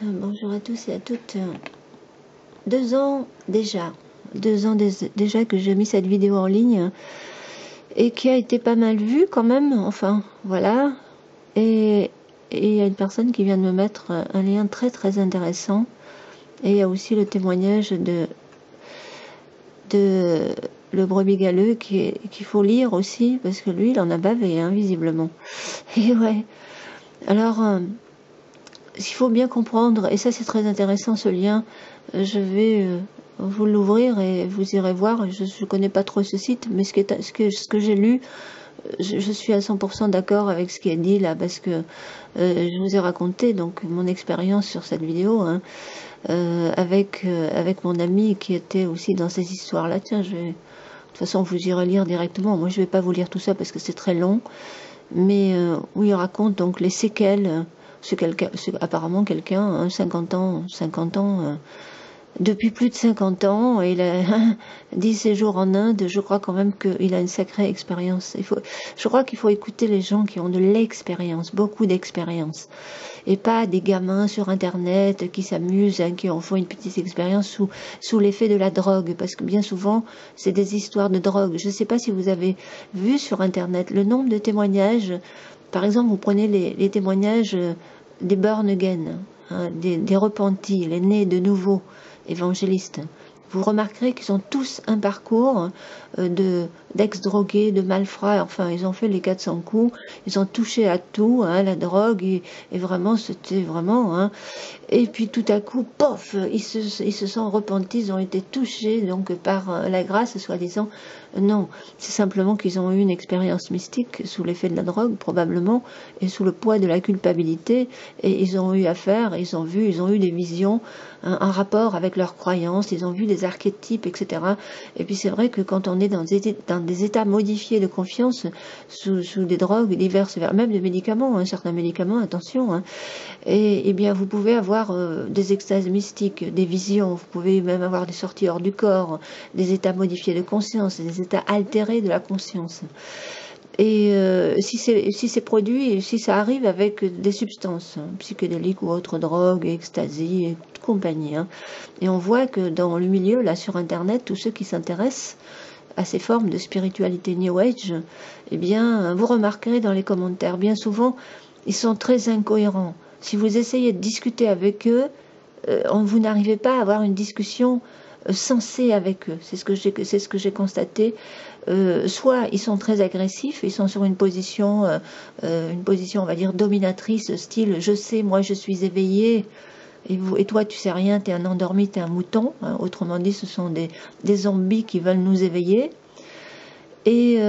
Bonjour à tous et à toutes. 2 ans déjà. 2 ans déjà que j'ai mis cette vidéo en ligne et qui a été pas mal vue quand même. Enfin, voilà. Et il y a une personne qui vient de me mettre un lien très très intéressant. Et il y a aussi le témoignage de le brebis galeux qu'il faut lire aussi parce que lui, il en a bavé, hein, visiblement. Et ouais. Alors... il faut bien comprendre, et ça c'est très intéressant ce lien, je vais vous l'ouvrir et vous irez voir. Je ne connais pas trop ce site, mais ce que j'ai lu, je suis à 100% d'accord avec ce qui est dit là, parce que je vous ai raconté donc mon expérience sur cette vidéo, hein, avec mon ami qui était aussi dans ces histoires-là. Tiens, de toute façon vous irez lire directement, moi je ne vais pas vous lire tout ça parce que c'est très long, mais où il raconte donc les séquelles. Apparemment quelqu'un, hein, 50 ans, depuis plus de 50 ans, il a 10 séjours en Inde, je crois quand même qu'il a une sacrée expérience. Je crois qu'il faut écouter les gens qui ont de l'expérience, beaucoup d'expérience, et pas des gamins sur Internet qui s'amusent, hein, qui en font une petite expérience sous l'effet de la drogue, parce que bien souvent, c'est des histoires de drogue. Je ne sais pas si vous avez vu sur Internet le nombre de témoignages. Par exemple, vous prenez les témoignages des born again, hein, des repentis, les nés de nouveau évangélistes. Vous remarquerez qu'ils ont tous un parcours d'ex-drogués, de malfrats. Enfin, ils ont fait les 400 coups, ils ont touché à tout, hein, la drogue, et vraiment, c'était vraiment... Hein. Et puis tout à coup, pof, ils se sont repentis, ils ont été touchés donc par la grâce, soi-disant. Non, c'est simplement qu'ils ont eu une expérience mystique sous l'effet de la drogue, probablement, et sous le poids de la culpabilité, et ils ont eu affaire, ils ont eu des visions, un rapport avec leurs croyances, ils ont vu des archétypes, etc. Et puis c'est vrai que quand on est dans des états modifiés de confiance, sous des drogues diverses, même des médicaments, hein, certains médicaments, attention, hein, et bien vous pouvez avoir des extases mystiques, des visions, vous pouvez même avoir des sorties hors du corps, des états modifiés de conscience, des états altérés de la conscience. Et si c'est produit, si ça arrive avec des substances, hein, psychédéliques ou autres drogues, ecstasy et compagnie, hein. Et on voit que dans le milieu, là sur Internet, tous ceux qui s'intéressent à ces formes de spiritualité New Age, eh bien, vous remarquerez dans les commentaires, bien souvent, ils sont très incohérents. Si vous essayez de discuter avec eux, vous n'arrivez pas à avoir une discussion sensée avec eux. C'est ce que j'ai constaté. Soit ils sont très agressifs, ils sont sur une position, on va dire, dominatrice, style « je sais, moi je suis éveillé ». Et toi, tu sais rien, tu es un endormi, tu es un mouton. Hein. Autrement dit, ce sont des zombies qui veulent nous éveiller. Et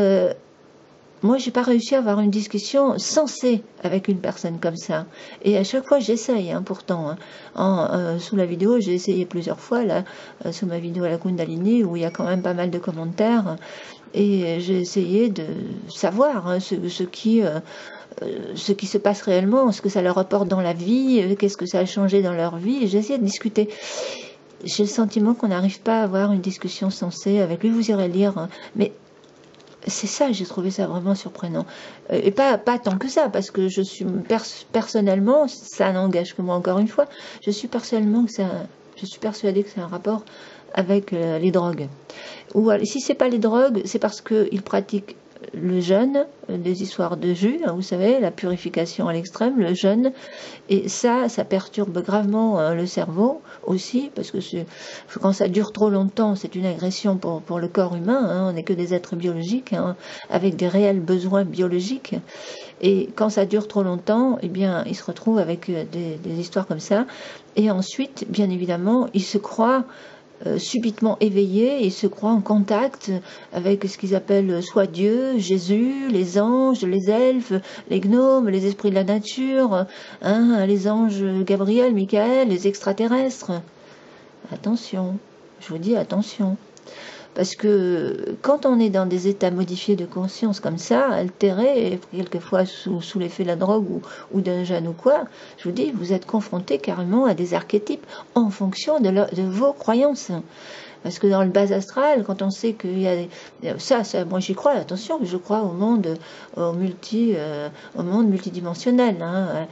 moi, j'ai pas réussi à avoir une discussion sensée avec une personne comme ça. Et à chaque fois, j'essaye, hein, pourtant. Hein. Sous la vidéo, j'ai essayé plusieurs fois, là, sous ma vidéo à la Kundalini, où il y a quand même pas mal de commentaires. Et j'ai essayé de savoir, hein, ce qui se passe réellement, ce que ça leur apporte dans la vie, qu'est-ce que ça a changé dans leur vie. Et j'ai essayé de discuter. J'ai le sentiment qu'on n'arrive pas à avoir une discussion sensée avec lui. Vous irez lire, hein. Mais c'est ça, j'ai trouvé ça vraiment surprenant. Et pas tant que ça, parce que je suis personnellement, ça n'engage que moi encore une fois, je suis persuadée que c'est un rapport avec les drogues. Ou si c'est pas les drogues, c'est parce qu'ils pratiquent le jeûne, des histoires de jus, hein, vous savez, la purification à l'extrême, le jeûne, et ça perturbe gravement le cerveau aussi, parce que quand ça dure trop longtemps, c'est une agression pour le corps humain, hein, on n'est que des êtres biologiques, hein, avec des réels besoins biologiques, et quand ça dure trop longtemps, eh bien, ils se retrouvent avec des histoires comme ça, et ensuite, bien évidemment, ils se croient subitement éveillés et se croient en contact avec ce qu'ils appellent soit Dieu, Jésus, les anges, les elfes, les gnomes, les esprits de la nature, hein, les anges Gabriel, Michael, les extraterrestres. Attention, je vous dis attention. Parce que quand on est dans des états modifiés de conscience comme ça, altérés, quelquefois sous l'effet de la drogue ou d'un jeûne ou quoi, je vous dis, vous êtes confronté carrément à des archétypes en fonction de vos croyances. Parce que dans le bas astral, quand on sait qu'il y a ça, moi j'y crois, attention, je crois au monde, au monde multidimensionnel. Hein.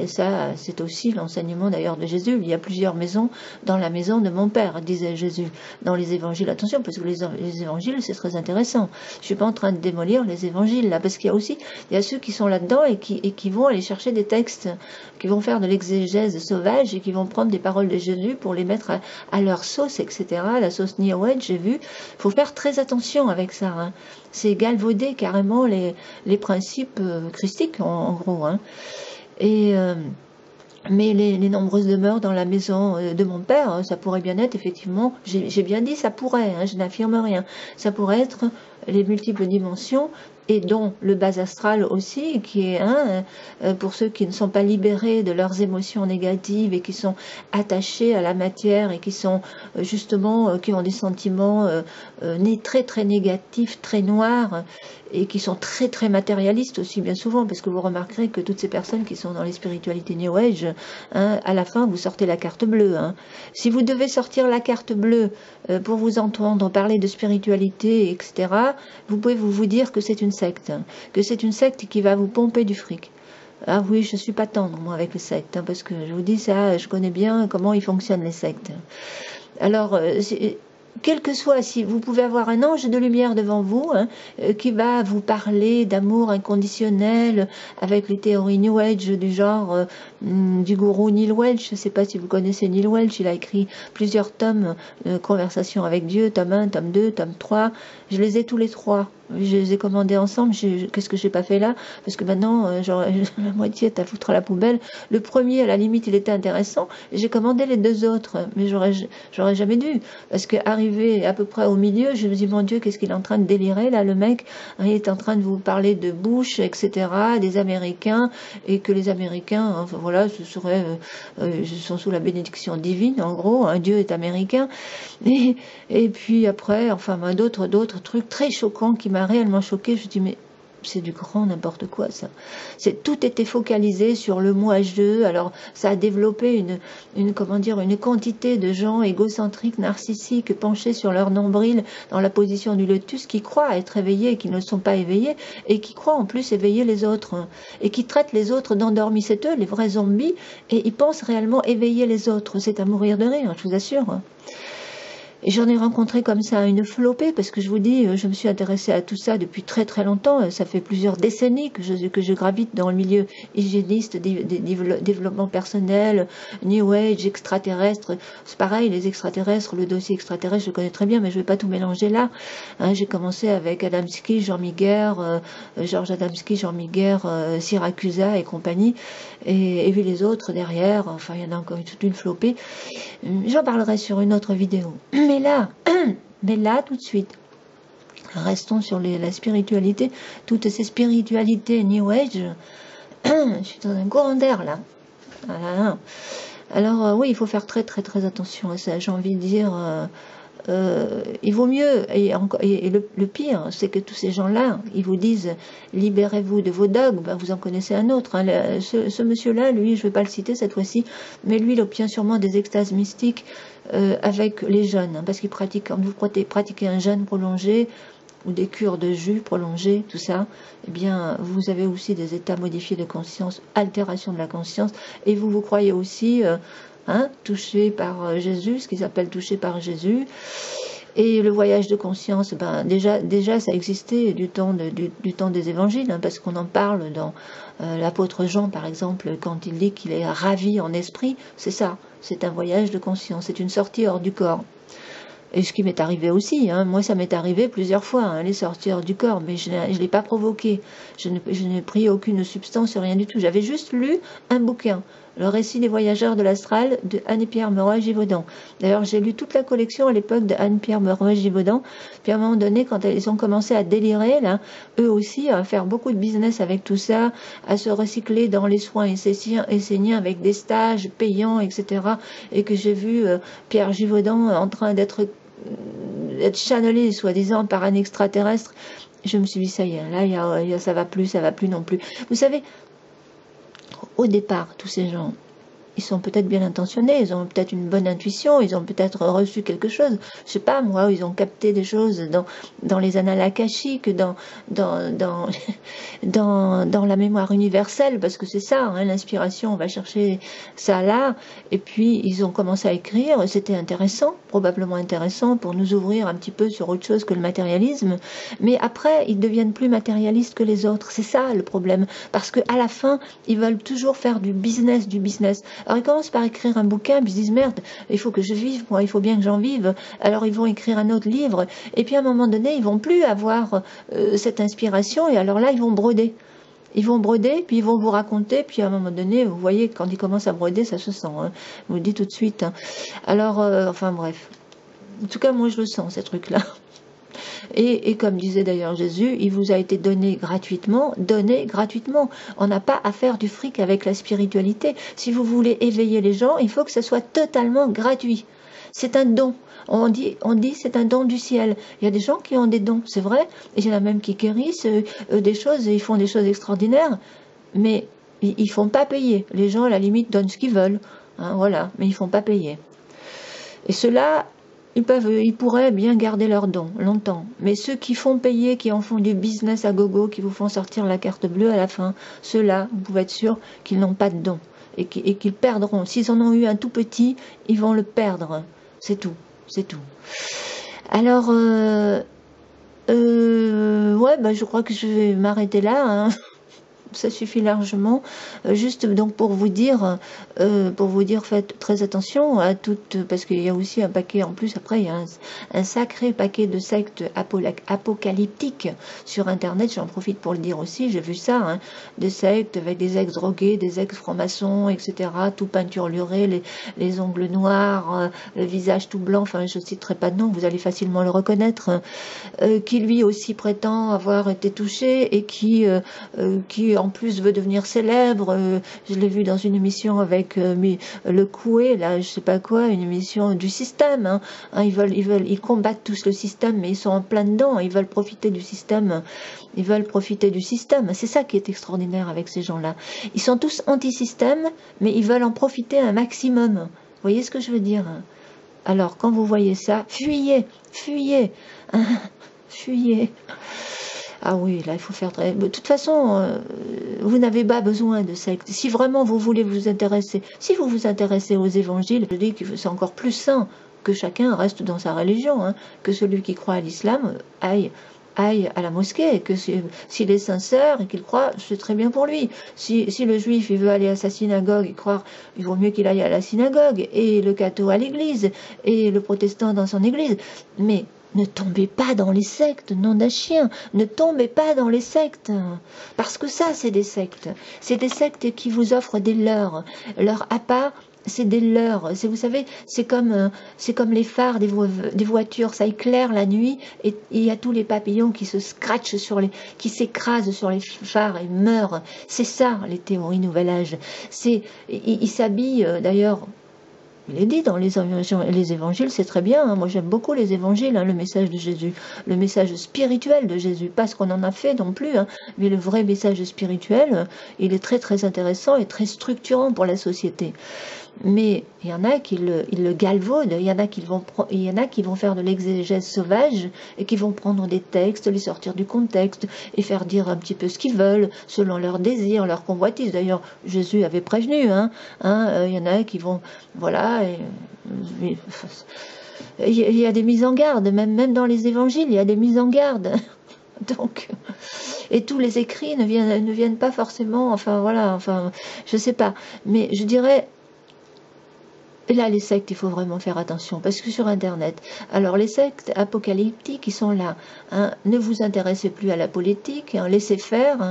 Et ça, c'est aussi l'enseignement d'ailleurs de Jésus. Il y a plusieurs maisons dans la maison de mon Père, disait Jésus dans les évangiles. Attention, parce que les évangiles, c'est très intéressant. Je suis pas en train de démolir les évangiles là, parce qu'il y a aussi, il y a ceux qui sont là-dedans et qui vont aller chercher des textes, qui vont faire de l'exégèse sauvage et qui vont prendre des paroles de Jésus pour les mettre à leur sauce, etc. La sauce New Age, j'ai vu. Il faut faire très attention avec ça. Hein. C'est galvauder carrément les principes christiques, en gros. Hein. Et mais les nombreuses demeures dans la maison de mon père, ça pourrait bien être effectivement, j'ai bien dit ça pourrait, hein, je n'affirme rien, ça pourrait être les multiples dimensions et dont le bas astral aussi, qui est pour ceux qui ne sont pas libérés de leurs émotions négatives et qui sont attachés à la matière et qui sont justement, qui ont des sentiments très très négatifs, très noirs, et qui sont très très matérialistes aussi bien souvent, parce que vous remarquerez que toutes ces personnes qui sont dans les spiritualités New Age, hein, à la fin vous sortez la carte bleue. Hein. Si vous devez sortir la carte bleue pour vous entendre parler de spiritualité, etc., vous pouvez vous dire que c'est une secte, hein, que c'est une secte qui va vous pomper du fric. Ah oui, je suis pas tendre moi avec les sectes, hein, parce que je vous dis ça, je connais bien comment ils fonctionnent les sectes. Alors, quel que soit, si vous pouvez avoir un ange de lumière devant vous, hein, qui va vous parler d'amour inconditionnel avec les théories New Age du genre du gourou Neil Welch. Je ne sais pas si vous connaissez Neil Welch, il a écrit plusieurs tomes, Conversation avec Dieu, tome 1, tome 2, tome 3. Je les ai tous les trois. Je les ai commandés ensemble. Qu'est-ce que j'ai pas fait là? Parce que maintenant, j'aurais la moitié est à foutre à la poubelle. Le premier, à la limite, il était intéressant. J'ai commandé les deux autres, mais j'aurais jamais dû. Parce que arrivé à peu près au milieu, je me dis, mon Dieu, qu'est-ce qu'il est en train de délirer là, le mec? Il est en train de vous parler de Bush, etc., des Américains, et que les Américains, enfin voilà, ce serait, sont sous la bénédiction divine, en gros. Un Dieu est américain. Et puis après, enfin, d'autres trucs très choquants qui m'a réellement choqué. Je dis, mais c'est du grand n'importe quoi, ça. Tout était focalisé sur le moi-je. Alors, ça a développé comment dire, une quantité de gens égocentriques, narcissiques, penchés sur leur nombril dans la position du lotus, qui croient être éveillés et qui ne sont pas éveillés, et qui croient en plus éveiller les autres, hein, et qui traitent les autres d'endormis. C'est eux, les vrais zombies, et ils pensent réellement éveiller les autres. C'est à mourir de rire, je vous assure. Hein. Et j'en ai rencontré comme ça une flopée, parce que je vous dis, je me suis intéressée à tout ça depuis très très longtemps. Ça fait plusieurs décennies que je gravite dans le milieu hygiéniste, développement personnel, New Age, extraterrestre. C'est pareil, les extraterrestres, le dossier extraterrestre, je le connais très bien, mais je ne vais pas tout mélanger là. Hein, j'ai commencé avec Adamski, Jean Miguer, Georges Adamski, Jean Miguer, Syracusa et compagnie, et vu les autres derrière. Enfin, il y en a encore toute une flopée. J'en parlerai sur une autre vidéo. Mais là, tout de suite, restons sur la spiritualité. Toutes ces spiritualités New Age, je suis dans un courant d'air là. Voilà. Alors oui, il faut faire très très très attention à ça. J'ai envie de dire, il vaut mieux, et le pire, c'est que tous ces gens-là, ils vous disent, libérez-vous de vos dogmes. Ben, vous en connaissez un autre. Hein, ce monsieur-là, lui, je ne vais pas le citer cette fois-ci, mais lui, il obtient sûrement des extases mystiques avec les jeunes, hein, parce qu'il pratique, quand vous pratiquez un jeûne prolongé, ou des cures de jus prolongées, tout ça, eh bien, vous avez aussi des états modifiés de conscience, altération de la conscience, et vous croyez aussi touché par Jésus, ce qu'ils appellent touché par Jésus. Et le voyage de conscience, ben déjà ça existait du temps des évangiles, hein, parce qu'on en parle dans l'apôtre Jean, par exemple, quand il dit qu'il est ravi en esprit, c'est ça, c'est un voyage de conscience, c'est une sortie hors du corps. Et ce qui m'est arrivé aussi, hein, moi ça m'est arrivé plusieurs fois, hein, les sorties hors du corps, mais je ne l'ai pas provoqué, je n'ai pris aucune substance, rien du tout, j'avais juste lu un bouquin, le récit des voyageurs de l'astral de Anne-Pierre Meroy-Givaudan. D'ailleurs, j'ai lu toute la collection à l'époque de Anne-Pierre Meroy-Givaudan. Puis à un moment donné, quand ils ont commencé à délirer, là, eux aussi, à faire beaucoup de business avec tout ça, à se recycler dans les soins esséniens avec des stages payants, etc. Et que j'ai vu Pierre Givaudan en train d'être channelé, soi-disant, par un extraterrestre, je me suis dit, ça y est, là, ça va plus non plus. Vous savez, au départ, tous ces gens, ils sont peut-être bien intentionnés, ils ont peut-être une bonne intuition, ils ont peut-être reçu quelque chose, je sais pas moi, ils ont capté des choses dans les annales akashiques, dans, dans, dans la mémoire universelle, parce que c'est ça, hein, l'inspiration, on va chercher ça là, et puis ils ont commencé à écrire, c'était intéressant, probablement intéressant pour nous ouvrir un petit peu sur autre chose que le matérialisme, mais après ils deviennent plus matérialistes que les autres, c'est ça le problème, parce qu'à la fin, ils veulent toujours faire du business, Alors ils commencent par écrire un bouquin, puis ils se disent merde, il faut que je vive, moi, il faut bien que j'en vive, alors ils vont écrire un autre livre, et puis à un moment donné, ils vont plus avoir cette inspiration, et alors là, ils vont broder. Ils vont broder, puis ils vont vous raconter, puis à un moment donné, vous voyez, quand ils commencent à broder, ça se sent, hein. Je vous le dis tout de suite. Hein. Alors, enfin bref. En tout cas, moi, je le sens, ces trucs-là. Et comme disait d'ailleurs Jésus, il vous a été donné gratuitement, donné gratuitement. On n'a pas à faire du fric avec la spiritualité. Si vous voulez éveiller les gens, il faut que ce soit totalement gratuit. C'est un don. On dit c'est un don du ciel. Il y a des gens qui ont des dons, c'est vrai. Et il y en a même qui guérissent des choses, ils font des choses extraordinaires. Mais ils font pas payer. Les gens, à la limite, donnent ce qu'ils veulent. Hein, voilà, mais ils font pas payer. Et cela, ils pourraient bien garder leurs dons longtemps. Mais ceux qui font payer, qui en font du business à gogo, qui vous font sortir la carte bleue à la fin, ceux-là, vous pouvez être sûr qu'ils n'ont pas de dons. Et qu'ils perdront. S'ils en ont eu un tout petit, ils vont le perdre. C'est tout. C'est tout. Alors, ouais, bah, je crois que je vais m'arrêter là. Hein. Ça suffit largement. Juste donc pour vous dire, faites très attention à toutes, parce qu'il y a aussi un paquet en plus. Après, il y a un sacré paquet de sectes apocalyptiques sur Internet. J'en profite pour le dire aussi. J'ai vu ça, hein, des sectes avec des ex-drogués, des ex-francs-maçons, etc. Tout peinturluré, les ongles noirs, le visage tout blanc. Enfin, je citerai pas de nom. Vous allez facilement le reconnaître. Qui lui aussi prétend avoir été touché et qui en plus veut devenir célèbre. Je l'ai vu dans une émission avec le Coué, là, je sais pas quoi, une émission du système. Hein. Ils combattent tous le système, mais ils sont en plein dedans. Ils veulent profiter du système. Ils veulent profiter du système. C'est ça qui est extraordinaire avec ces gens-là. Ils sont tous anti-système, mais ils veulent en profiter un maximum. Vous voyez ce que je veux dire? Alors, quand vous voyez ça, fuyez, fuyez, fuyez. Ah oui, là, il faut faire très... De toute façon, vous n'avez pas besoin de secte. Si vraiment vous voulez vous intéresser, si vous vous intéressez aux évangiles, je dis que c'est encore plus sain que chacun reste dans sa religion, hein, que celui qui croit à l'islam aille à la mosquée, et que s'il est sincère et qu'il croit, c'est très bien pour lui. Si le juif il veut aller à sa synagogue et croire, il vaut mieux qu'il aille à la synagogue, et le catho à l'église, et le protestant dans son église. Mais ne tombez pas dans les sectes, nom d'un chien. Ne tombez pas dans les sectes. Parce que ça, c'est des sectes. C'est des sectes qui vous offrent des leurres. Leur appât, c'est des leurres. Vous savez, c'est comme les phares des voitures. Ça éclaire la nuit et il y a tous les papillons qui se scratchent qui s'écrasent sur les phares et meurent. C'est ça, les théories Nouvel Âge. Ils s'habillent, d'ailleurs... Il est dit dans les évangiles, c'est très bien. Hein. Moi, j'aime beaucoup les évangiles, hein, le message de Jésus, le message spirituel de Jésus. Pas ce qu'on en a fait non plus, hein, mais le vrai message spirituel, il est très très intéressant et très structurant pour la société. Mais il y en a qui le galvaudent, il y en a qui vont faire de l'exégèse sauvage et qui vont prendre des textes, les sortir du contexte et faire dire un petit peu ce qu'ils veulent selon leurs désirs, leurs convoitises. D'ailleurs, Jésus avait prévenu, il y en a qui vont, voilà. Il y a des mises en garde, même dans les évangiles, il y a des mises en garde. Donc, et tous les écrits ne viennent pas forcément, je sais pas, mais je dirais. Et là, les sectes, il faut vraiment faire attention, parce que sur Internet, alors les sectes apocalyptiques, ils sont là. Hein, ne vous intéressez plus à la politique, hein, laissez faire,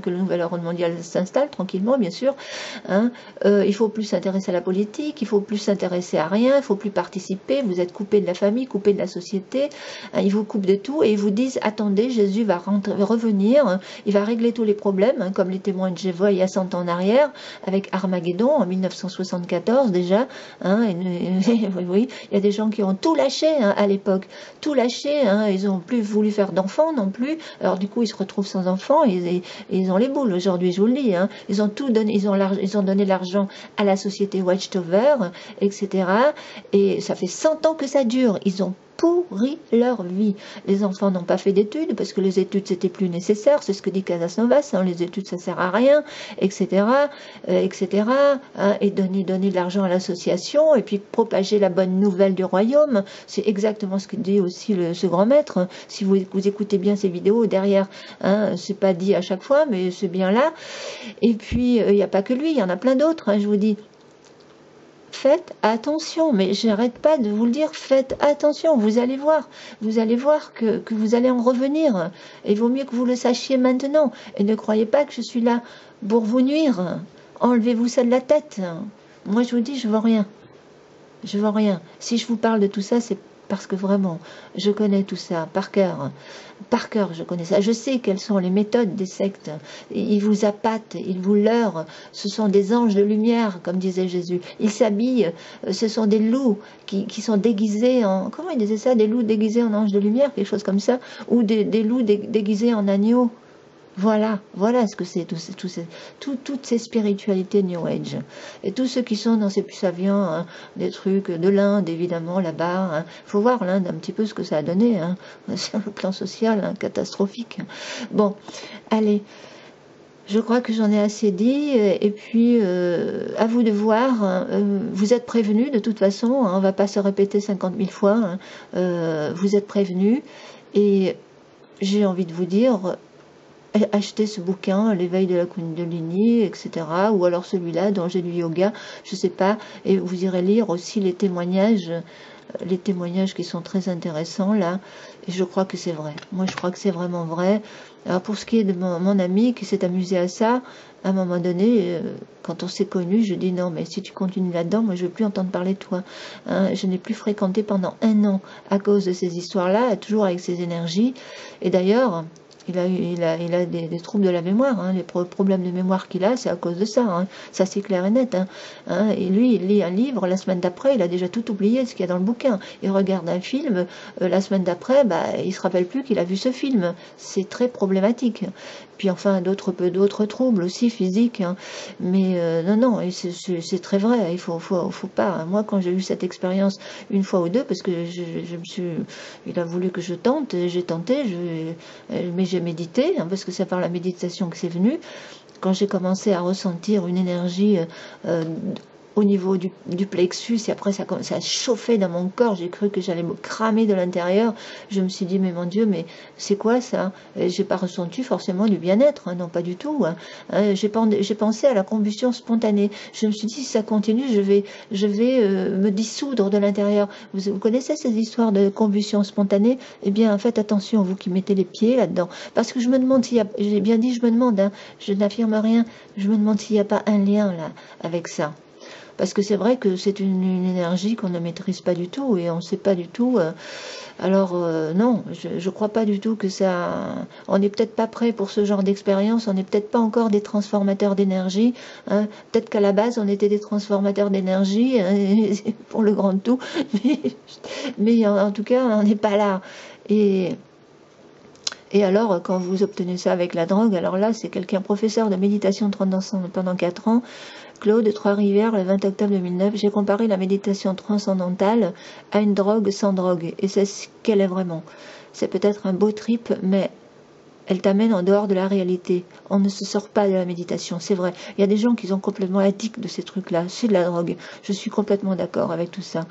que le nouvel ordre mondial s'installe tranquillement, bien sûr. Hein, il faut plus s'intéresser à la politique, il faut plus s'intéresser à rien, il faut plus participer, vous êtes coupé de la famille, coupé de la société, hein, ils vous coupent de tout, et ils vous disent, attendez, Jésus va revenir, hein, il va régler tous les problèmes, hein, comme les témoins de Jéhovah il y a 100 ans en arrière, avec Armageddon, en 1974 déjà. là. Hein, oui, oui, il y a des gens qui ont tout lâché hein, à l'époque, tout lâché. Hein, ils n'ont plus voulu faire d'enfants non plus. Alors du coup, ils se retrouvent sans enfants et ils ont les boules aujourd'hui, je vous le dis. Hein. Ils ont tout donné, ils ont donné l'argent à la société Watchtower, etc. Et ça fait 100 ans que ça dure. Ils ont pourri leur vie. Les enfants n'ont pas fait d'études parce que les études c'était plus nécessaire, c'est ce que dit Casasnovas, hein, les études ça sert à rien, etc. etc. Hein, et donner de l'argent à l'association et puis propager la bonne nouvelle du royaume, c'est exactement ce que dit aussi ce grand maître. Hein. Si vous écoutez bien ces vidéos derrière, hein, c'est pas dit à chaque fois, mais c'est bien là. Et puis il n'y a pas que lui, il y en a plein d'autres, hein, je vous dis. Faites attention, mais j'arrête pas de vous le dire, faites attention, vous allez voir que vous allez en revenir, et il vaut mieux que vous le sachiez maintenant, et ne croyez pas que je suis là pour vous nuire, enlevez-vous ça de la tête, moi je vous dis, je vois rien, si je vous parle de tout ça, c'est parce que vraiment, je connais tout ça par cœur je connais ça, je sais quelles sont les méthodes des sectes, ils vous appâtent, ils vous leurrent, ce sont des anges de lumière, comme disait Jésus, ils s'habillent, ce sont des loups qui sont déguisés en, comment il disait ça, des loups déguisés en anges de lumière, quelque chose comme ça, ou des loups déguisés en agneaux. Voilà ce que c'est, toutes ces spiritualités New Age. Et tous ceux qui sont dans ces puces-avions, hein, des trucs de l'Inde, évidemment, là-bas. Hein. Faut voir l'Inde un petit peu ce que ça a donné, hein, sur le plan social, hein, catastrophique. Bon, allez, je crois que j'en ai assez dit. Et puis, à vous de voir. Hein, vous êtes prévenus, de toute façon. Hein, on ne va pas se répéter 50 000 fois. Hein, vous êtes prévenus. Et j'ai envie de vous dire... Achetez ce bouquin, l'éveil de la Kundalini, etc. Ou alors celui-là, Danger du yoga, je sais pas. Et vous irez lire aussi les témoignages qui sont très intéressants là. Et je crois que c'est vrai. Moi, je crois que c'est vraiment vrai. Alors pour ce qui est de mon ami qui s'est amusé à ça, à un moment donné, quand on s'est connus, je dis non, mais si tu continues là-dedans, moi je veux plus entendre parler de toi. Hein, je n'ai plus fréquenté pendant 1 an à cause de ces histoires-là, toujours avec ces énergies. Et d'ailleurs, il a des troubles de la mémoire, hein. Les problèmes de mémoire qu'il a, c'est à cause de ça, hein. Ça c'est clair et net. Hein. Et lui, il lit un livre, la semaine d'après, il a déjà tout oublié ce qu'il y a dans le bouquin. Il regarde un film, la semaine d'après, il se rappelle plus qu'il a vu ce film. C'est très problématique. Puis enfin, d'autres troubles aussi physiques. Hein. Mais non, c'est très vrai. Il faut pas. Moi, quand j'ai eu cette expérience une fois ou deux, parce que il a voulu que je tente, j'ai tenté, mais j'ai médité, hein, parce que c'est par la méditation que c'est venu. Quand j'ai commencé à ressentir une énergie au niveau du plexus, et après ça a chauffé dans mon corps, j'ai cru que j'allais me cramer de l'intérieur. Je me suis dit, mais mon Dieu, mais c'est quoi ça? J'ai pas ressenti forcément du bien-être, hein, non, pas du tout. Hein. J'ai pensé à la combustion spontanée. Je me suis dit, si ça continue, je vais me dissoudre de l'intérieur. Vous connaissez ces histoires de combustion spontanée? Eh bien, faites attention, vous qui mettez les pieds là-dedans. Parce que je me demande s'il y a, j'ai bien dit, je me demande, hein, je n'affirme rien, je me demande s'il n'y a pas un lien là avec ça. Parce que c'est vrai que c'est une énergie qu'on ne maîtrise pas du tout et on ne sait pas du tout. Alors non, je crois pas du tout que ça... On n'est peut-être pas prêt pour ce genre d'expérience, on n'est peut-être pas encore des transformateurs d'énergie. Hein. Peut-être qu'à la base, on était des transformateurs d'énergie, hein, pour le grand tout. Mais en tout cas, on n'est pas là. Et alors, quand vous obtenez ça avec la drogue, alors là, c'est quelqu'un professeur de méditation transcendantale pendant 4 ans, Claude de Trois-Rivières, le 20 octobre 2009, j'ai comparé la méditation transcendantale à une drogue sans drogue, et c'est ce qu'elle est vraiment. C'est peut-être un beau trip, mais elle t'amène en dehors de la réalité. On ne se sort pas de la méditation, c'est vrai. Il y a des gens qui sont complètement addicts de ces trucs-là, c'est de la drogue. Je suis complètement d'accord avec tout ça.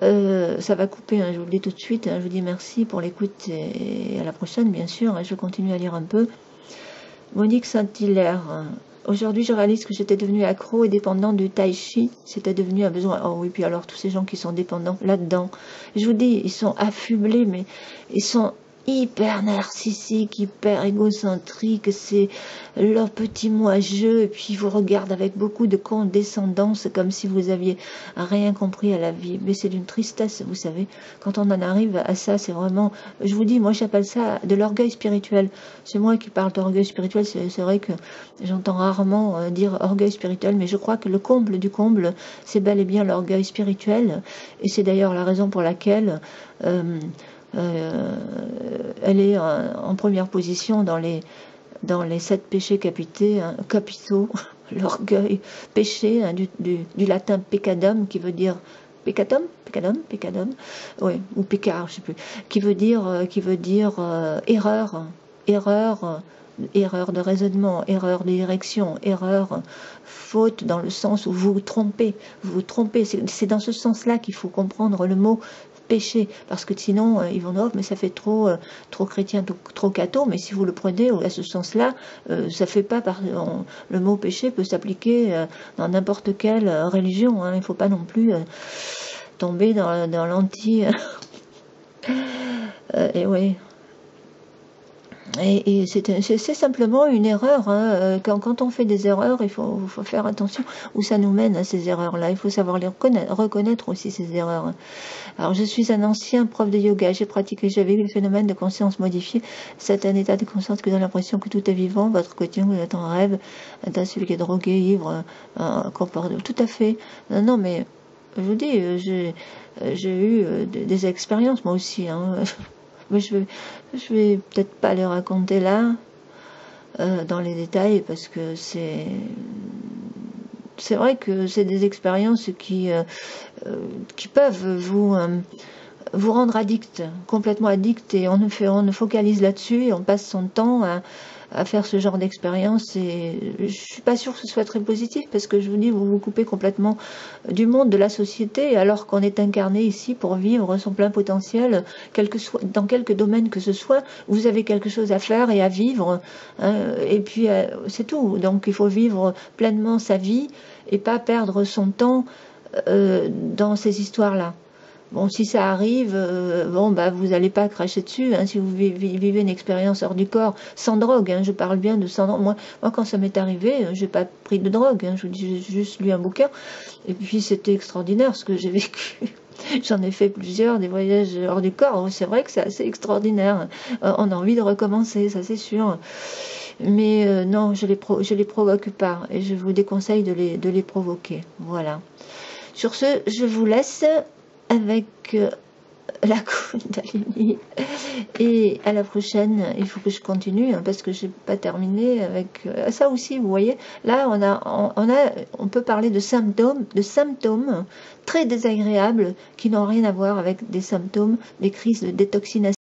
Ça va couper, hein, je vous le dis tout de suite, hein, je vous dis merci pour l'écoute et à la prochaine bien sûr, hein, je continue à lire un peu. Monique Saint-Hilaire, aujourd'hui je réalise que j'étais devenue accro et dépendant du tai chi, c'était devenu un besoin. Oh oui, puis alors tous ces gens qui sont dépendants là-dedans, je vous dis, ils sont affublés, mais ils sont hyper narcissique, hyper égocentrique, c'est leur petit moi-je, et puis ils vous regardent avec beaucoup de condescendance, comme si vous aviez rien compris à la vie. Mais c'est d'une tristesse, vous savez. Quand on en arrive à ça, c'est vraiment, je vous dis, moi j'appelle ça de l'orgueil spirituel. C'est moi qui parle d'orgueil spirituel, c'est vrai que j'entends rarement dire orgueil spirituel, mais je crois que le comble du comble, c'est bel et bien l'orgueil spirituel, et c'est d'ailleurs la raison pour laquelle elle est en première position dans les 7 péchés capitaux, l'orgueil, péché, hein, du latin peccadum, qui veut dire peccadum, oui, ou peccare, je sais plus, qui veut dire erreur, erreur de raisonnement, erreur de direction, erreur, faute dans le sens où vous vous trompez, c'est dans ce sens-là qu'il faut comprendre le mot péché, parce que sinon ils vont dire mais ça fait trop chrétien, trop catho, mais si vous le prenez à ce sens-là, ça fait pas le mot péché peut s'appliquer dans n'importe quelle religion, hein. Il ne faut pas non plus tomber dans l'anti et oui. Et c'est simplement une erreur, hein. Quand on fait des erreurs, il faut faire attention où ça nous mène à ces erreurs-là. Il faut savoir les reconnaître aussi, ces erreurs. Alors, je suis un ancien prof de yoga. J'ai pratiqué, j'avais vu le phénomène de conscience modifiée. C'est un état de conscience qui donne l'impression que tout est vivant. Votre quotidien, vous êtes en rêve. Celui qui est drogué, ivre, tout à fait. Non, mais je vous dis, j'ai eu des expériences, moi aussi, hein. Mais je vais peut-être pas les raconter là, dans les détails, parce que c'est vrai que c'est des expériences qui peuvent vous rendre addict, complètement addict, et on ne focalise là-dessus et on passe son temps à faire ce genre d'expérience, et je suis pas sûre que ce soit très positif, parce que je vous dis, vous vous coupez complètement du monde, de la société, alors qu'on est incarné ici pour vivre son plein potentiel, dans quelque domaine que ce soit, vous avez quelque chose à faire et à vivre, hein, et puis c'est tout. Donc il faut vivre pleinement sa vie et pas perdre son temps dans ces histoires-là. Bon, si ça arrive, bon, bah, vous n'allez pas cracher dessus, hein, si vous vivez une expérience hors du corps, sans drogue, hein, je parle bien de sans drogue. Moi, quand ça m'est arrivé, j'ai pas pris de drogue, hein, je vous dis, j'ai juste lu un bouquin, et puis c'était extraordinaire ce que j'ai vécu. J'en ai fait plusieurs, des voyages hors du corps, c'est vrai que c'est assez extraordinaire. On a envie de recommencer, ça c'est sûr. Mais non, je les provoque pas, et je vous déconseille de les provoquer. Voilà. Sur ce, je vous laisse avec la Kundalini, et à la prochaine. Il faut que je continue, hein, parce que j'ai pas terminé avec ça aussi. Vous voyez, là on peut parler de symptômes très désagréables qui n'ont rien à voir avec des symptômes, des crises de détoxination